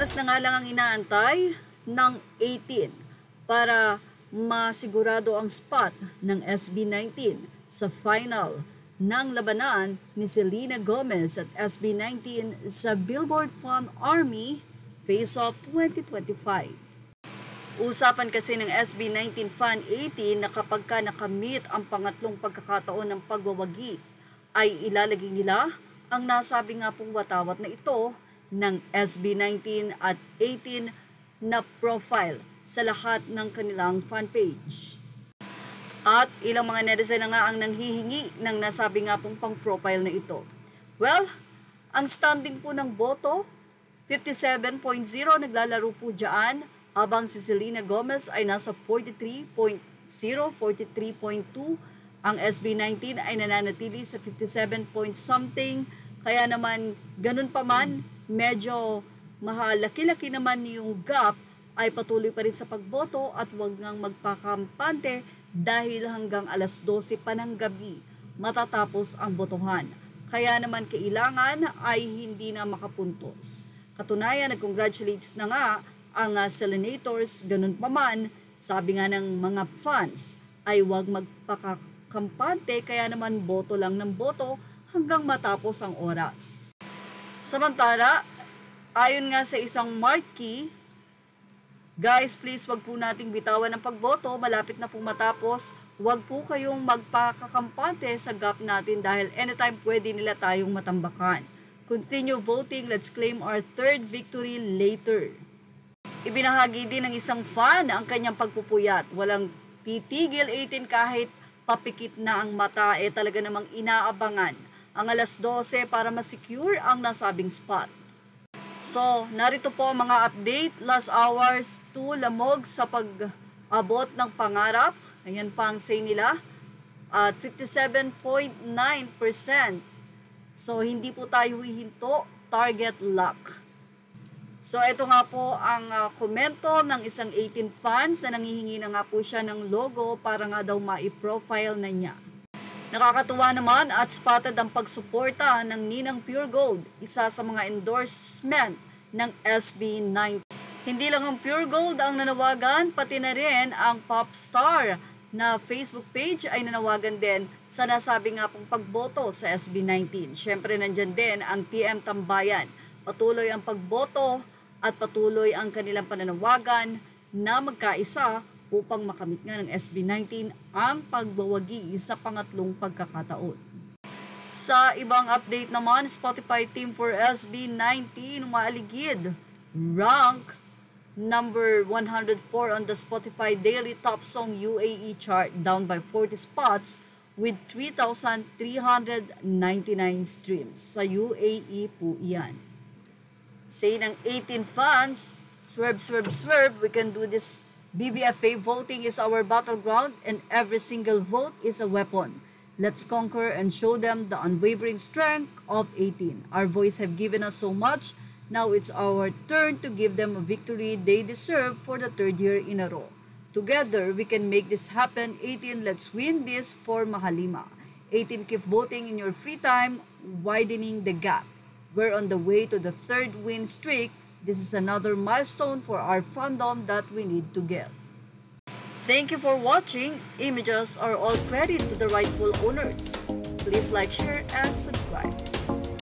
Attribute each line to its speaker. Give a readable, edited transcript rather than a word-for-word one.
Speaker 1: oras na nga lang ang inaantay ng 18 para masigurado ang spot ng SB19 sa final ng labanan ni Selena Gomez at SB19 sa Billboard Fan Army Face-Off 2025. Usapan kasi ng SB19 Fan 18 na kapag ka nakamit ang pangatlong pagkakataon ng pagwawagi ay ilalagay nila ang nasabi nga pong watawat na ito ng SB19 at 18 na profile sa lahat ng kanilang fan page. At ilang mga netizen na nga ang nanghihingi ng nasabi nga pong pang-profile na ito. Well, ang standing po ng boto, 57.0 naglalaro po dyan, habang si Selena Gomez ay nasa 43.0, 43.2. Ang SB19 ay nananatili sa 57 point something. Kaya naman, ganun pa man, medyo mahalaki-laki naman yung gap, ay patuloy pa rin sa pagboto at huwag ngang magpakampante dahil hanggang alas 12 pa ng gabi matatapos ang botohan. Kaya naman kailangan ay hindi na makapuntos. Katunayan, nag-congratulates na nga ang Selenators, ganun pa man, sabi nga ng mga fans ay huwag magpakakampante, kaya naman boto lang ng boto hanggang matapos ang oras. Samantala, ayon nga sa isang marquee, guys, please wag po nating bitawan ng pagboto, malapit na po matapos. Wag po kayong magpakakampante sa gap natin dahil anytime pwede nila tayong matambakan. Continue voting, let's claim our third victory later. Ibinahagi din ng isang fan ang kanyang pagpupuyat. Walang titigil 18 kahit papikit na ang mata, talaga namang inaabangan ang alas 12 para ma-secure ang nasabing spot. So, narito po ang mga update. Last hours to lamog sa pag-abot ng pangarap. Ayan pa ang say nila. At 57.9%. So, hindi po tayo hihinto. Target lock. So, ito nga po ang komento ng isang 18 fans na nangihingi na nga po siya ng logo para nga daw ma-profile na niya. Nakakatuwa naman at spotted ang pagsuporta ng Ninang Pure Gold, isa sa mga endorsement ng SB19. Hindi lang ang Pure Gold ang nanawagan, pati na rin ang Popstar na Facebook page ay nanawagan din sa nasabi nga pong pagboto sa SB19. Siyempre nandyan din ang TM Tambayan. Patuloy ang pagboto at patuloy ang kanilang pananawagan na magkaisa upang makamit nga ng SB19 ang pagbawagi sa pangatlong pagkakataon. Sa ibang update naman, Spotify team for SB19 umaaligid. Rank number 104 on the Spotify Daily Top Song UAE chart, down by 40 spots with 3,399 streams. Sa UAE po iyan. Say ng 18 fans, swerve, swerve, swerve, we can do this. BBFA voting is our battleground and every single vote is a weapon. Let's conquer and show them the unwavering strength of 18. Our voice have given us so much. Now it's our turn to give them a victory they deserve for the third year in a row. Together, we can make this happen. 18, let's win this for Mahalima. 18, keep voting in your free time, widening the gap. We're on the way to the third win streak. This is another milestone for our fandom that we need to get. Thank you for watching. Images are all credit to the rightful owners. Please like, share, and subscribe.